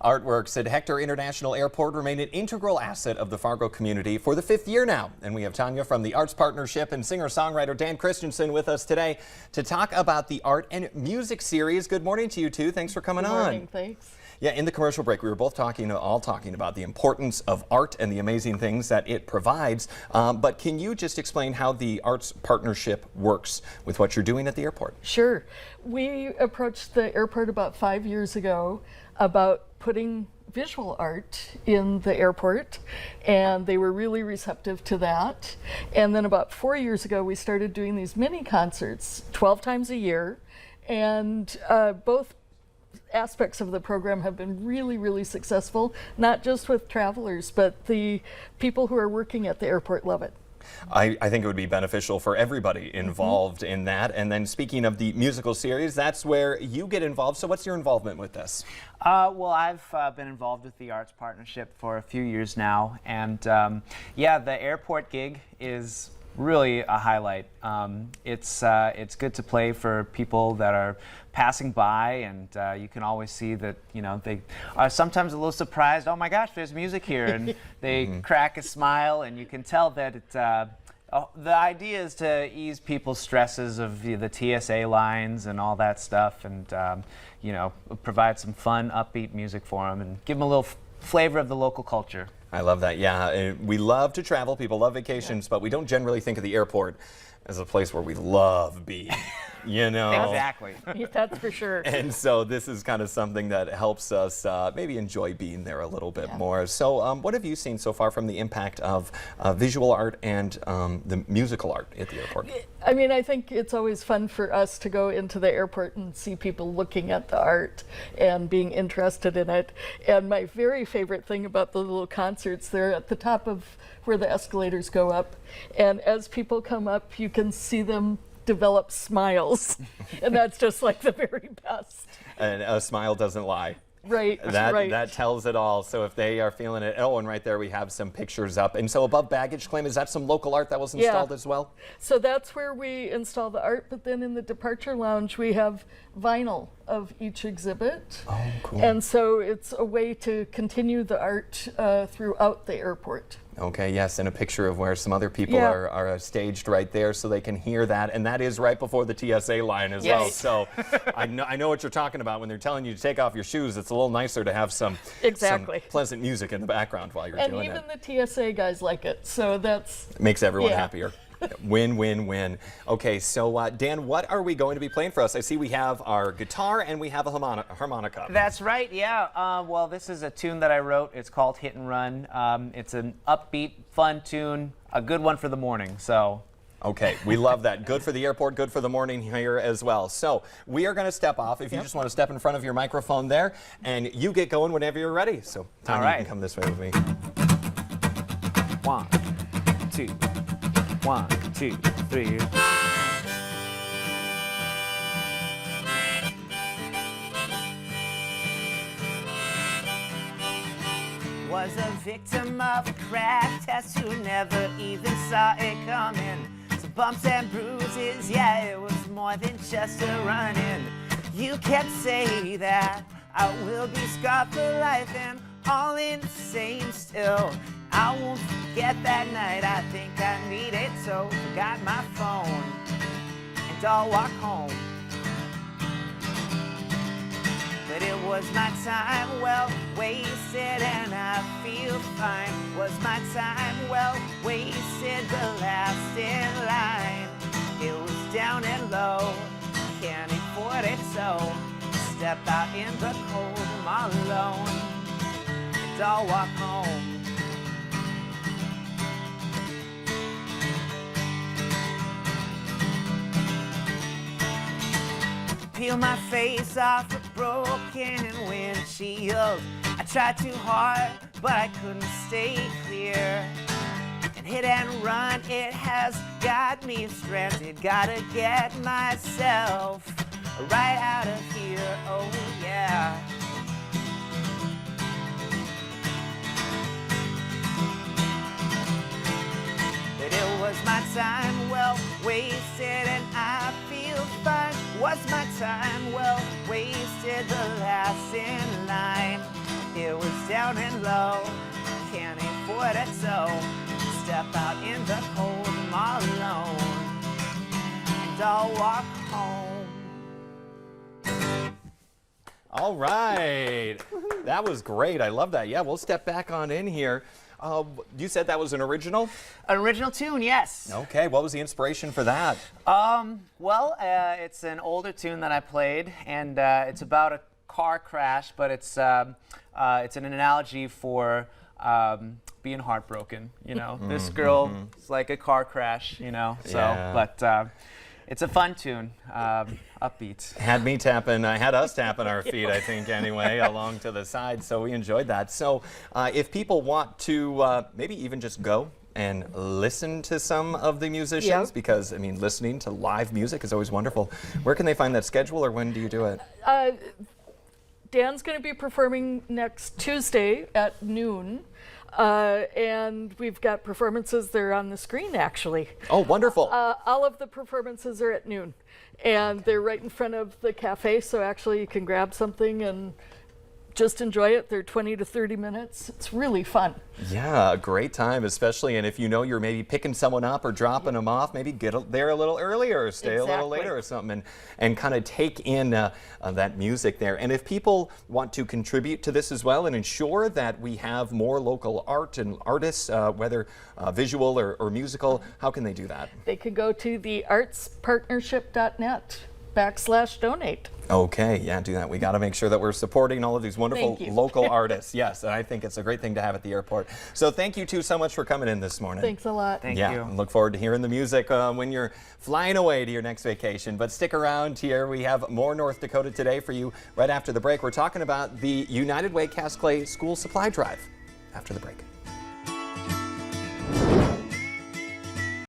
Artworks at Hector International Airport remain an integral asset of the Fargo community for the 5th year now. And we have Tanya from the Arts Partnership and singer-songwriter Dan Christensen with us today to talk about the art and music series. Good morning to you two. Thanks for coming on. Good morning, thanks. Yeah, in the commercial break, we were both talking about the importance of art and the amazing things that it provides. But can you just explain how the Arts Partnership works with what you're doing at the airport? Sure. We approached the airport about 5 years ago about putting visual art in the airport, and they were really receptive to that. And then about 4 years ago, we started doing these mini concerts 12 times a year, and both aspects of the program have been really, really successful, not just with travelers, but the people who are working at the airport love it. I think it would be beneficial for everybody involved in that. And then speaking of the musical series, that's where you get involved. So what's your involvement with this? Well, I've been involved with the Arts Partnership for a few years now. And yeah, the airport gig is really a highlight. It's good to play for people that are passing by, and you can always see that, you know, they are sometimes a little surprised. Oh my gosh, there's music here, and they crack a smile, and you can tell that the idea is to ease people's stresses of the TSA lines and all that stuff, and you know, provide some fun, upbeat music for them, and give them a little flavor of the local culture. I love that. Yeah, we love to travel. People love vacations, but we don't generally think of the airport as a place where we love being, you know? Exactly. That's for sure. And so this is kind of something that helps us maybe enjoy being there a little bit more. So what have you seen so far from the impact of visual art and the musical art at the airport? I mean, I think it's always fun for us to go into the airport and see people looking at the art and being interested in it. And my very favorite thing about the little concerts, they're at the top of where the escalators go up. And as people come up, you can see them develop smiles. And that's just like the very best. And a smile doesn't lie. Right, that tells it all. So if they are feeling it, oh, and right there we have some pictures up. And so above baggage claim, is that some local art that was installed as well? So that's where we install the art, but then in the departure lounge we have vinyl of each exhibit. Oh, cool. And so it's a way to continue the art throughout the airport. Okay, yes, and a picture of where some other people are staged right there so they can hear that, and that is right before the TSA line as well. So I know what you're talking about when they're telling you to take off your shoes. It's a little nicer to have some pleasant music in the background while you're doing it. And even the TSA guys like it, so that's... It makes everyone happier. Win, win, win. Okay, so Dan, what are we going to be playing for us? I see we have our guitar and we have a harmonica. That's right, yeah. Well, this is a tune that I wrote. It's called Hit and Run. It's an upbeat, fun tune, a good one for the morning, so... Okay, we love that. Good for the airport, good for the morning here as well. So we are going to step off. If you just want to step in front of your microphone there, and you get going whenever you're ready. So, Tanya, you can come this way with me. 1, 2, 1, 2, 3. Was a victim of a crash test who never even saw it coming. Some bumps and bruises, yeah, it was more than just a run-in. You kept saying that I will be scarred for life and all insane still. I won't forget that night, I think I need it, so got my phone and I'll walk home. But it was my time well wasted and I feel fine. Was my time well wasted, the last in line. It was down and low, can't afford it, so step out in the cold, I'm all alone and I'll walk home. Peel my face off a broken windshield. I tried too hard, but I couldn't stay clear. And hit and run, it has got me stranded. Gotta get myself right out of here, oh yeah. But it was my time well wasted and I feel fine. Was my time well wasted, the last in line. It was down and low, can't afford it, so step out in the cold alone, and I'll walk home. All right. That was great. I love that. Yeah, we'll step back on in here. You said that was an original? An original tune, yes. Okay, what was the inspiration for that? Well, it's an older tune that I played, and it's about a car crash, but it's an analogy for being heartbroken. You know, this girl is like a car crash. You know, so Yeah. but it's a fun tune, upbeat. Had us tapping our feet, I think, anyway, along to the side. So we enjoyed that. So if people want to maybe even just go and listen to some of the musicians, Yeah. because I mean, listening to live music is always wonderful. Where can they find that schedule, or when do you do it? Dan's going to be performing next Tuesday at noon. And we've got performances there on the screen, actually. Oh, wonderful. All of the performances are at noon, and they're right in front of the cafe, so actually you can grab something and just enjoy it. They're 20 to 30 minutes. It's really fun. Yeah, a great time, especially, and if you know you're maybe picking someone up or dropping them off, maybe there a little earlier or stay a little Exactly. later or something, and kind of take in that music there. And if people want to contribute to this as well and ensure that we have more local art and artists, whether visual or musical, how can they do that? They could go to the artspartnership.net/donate. Okay, yeah, do that. We got to make sure that we're supporting all of these wonderful Thank you. local artists. Yes, and I think it's a great thing to have at the airport. So thank you two so much for coming in this morning. Thanks a lot. Thank Yeah, you. and look forward to hearing the music when you're flying away to your next vacation. But stick around here. We have more North Dakota Today for you right after the break. We're talking about the United Way Cast Clay School Supply Drive after the break.